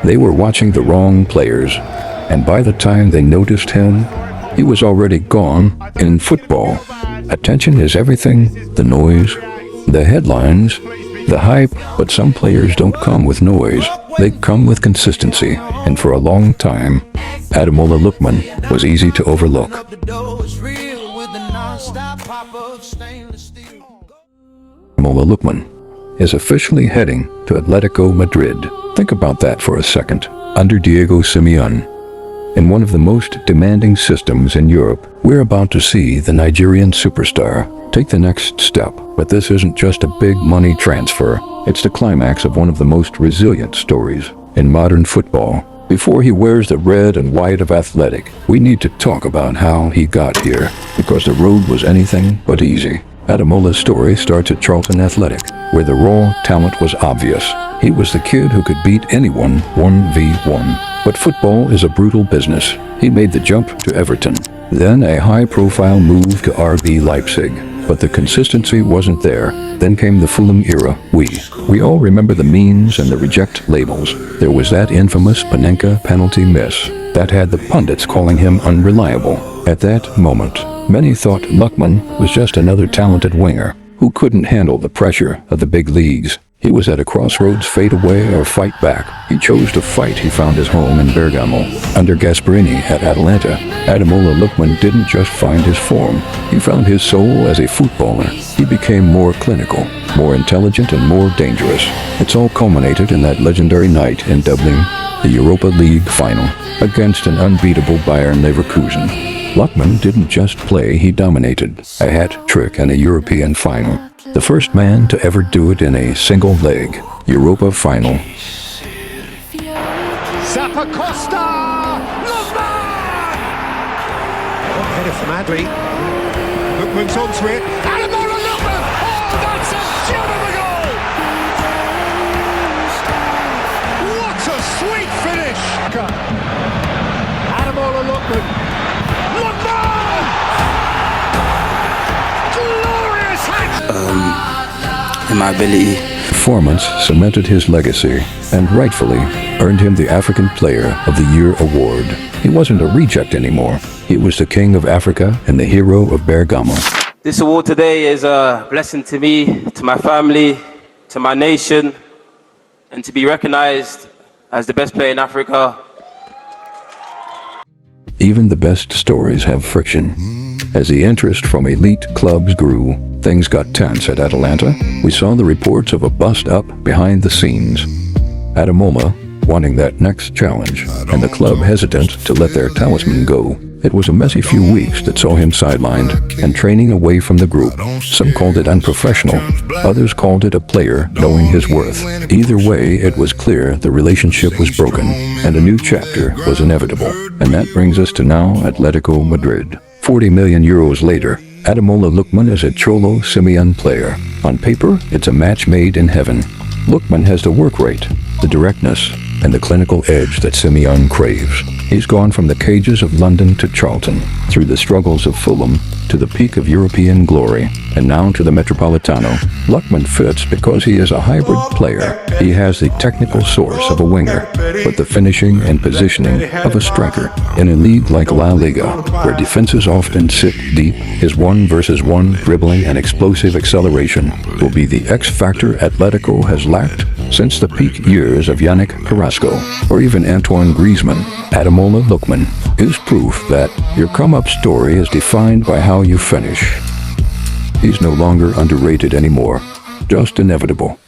They were watching the wrong players, and by the time they noticed him, he was already gone. In football, attention is everything, the noise, the headlines, the hype, but some players don't come with noise, they come with consistency, and for a long time, Ademola Lookman was easy to overlook. Ademola Lookman is officially heading to Atlético Madrid. Think about that for a second. Under Diego Simeone, in one of the most demanding systems in Europe, we're about to see the Nigerian superstar take the next step. But this isn't just a big money transfer. It's the climax of one of the most resilient stories in modern football. Before he wears the red and white of Athletic, we need to talk about how he got here, because the road was anything but easy. Ademola's story starts at Charlton Athletic, where the raw talent was obvious. He was the kid who could beat anyone 1v1. But football is a brutal business. He made the jump to Everton, then a high-profile move to RB Leipzig. But the consistency wasn't there. Then came the Fulham era. We all remember the memes and the reject labels. There was that infamous Panenka penalty miss that had the pundits calling him unreliable. At that moment, many thought Lookman was just another talented winger who couldn't handle the pressure of the big leagues. He was at a crossroads, fade away or fight back. He chose to fight. He found his home in Bergamo. Under Gasperini at Atalanta, Ademola Lookman didn't just find his form. He found his soul as a footballer. He became more clinical, more intelligent and more dangerous. It's all culminated in that legendary night in Dublin, the Europa League final, against an unbeatable Bayern Leverkusen. Lookman didn't just play, he dominated. A hat trick and a European final. The first man to ever do it in a single leg. Europa final. Zappacosta! Lookman! Header from Adri. Lookman's onto it. Ademola Lookman! Oh, that's a beautiful goal! What a sweet finish! Ademola Lookman. Lookman! Glorious hat! In my ability. Performance cemented his legacy and rightfully earned him the African Player of the Year award. He wasn't a reject anymore. He was the King of Africa and the hero of Bergamo. This award today is a blessing to me, to my family, to my nation, and to be recognized as the best player in Africa. Even the best stories have friction. As the interest from elite clubs grew, things got tense at Atalanta. We saw the reports of a bust-up behind the scenes. Ademola wanting that next challenge, and the club hesitant to let their talisman go. It was a messy few weeks that saw him sidelined and training away from the group. Some called it unprofessional, others called it a player knowing his worth. Either way, it was clear the relationship was broken, and a new chapter was inevitable. And that brings us to now Atlético Madrid. 40 million euros later, Ademola Lookman is a Cholo Simeone player. On paper, it's a match made in heaven. Lookman has the work rate, the directness, and the clinical edge that Simeone craves. He's gone from the cages of London to Charlton, through the struggles of Fulham, to the peak of European glory, and now to the Metropolitano. Lookman fits because he is a hybrid player. He has the technical source of a winger, but the finishing and positioning of a striker. In a league like La Liga, where defenses often sit deep, his 1-versus-1 dribbling and explosive acceleration will be the X factor Atletico has lacked since the peak years of Yannick Carrasco, or even Antoine Griezmann. Ademola Lookman is proof that your come-up story is defined by how you finish. He's no longer underrated anymore, just inevitable.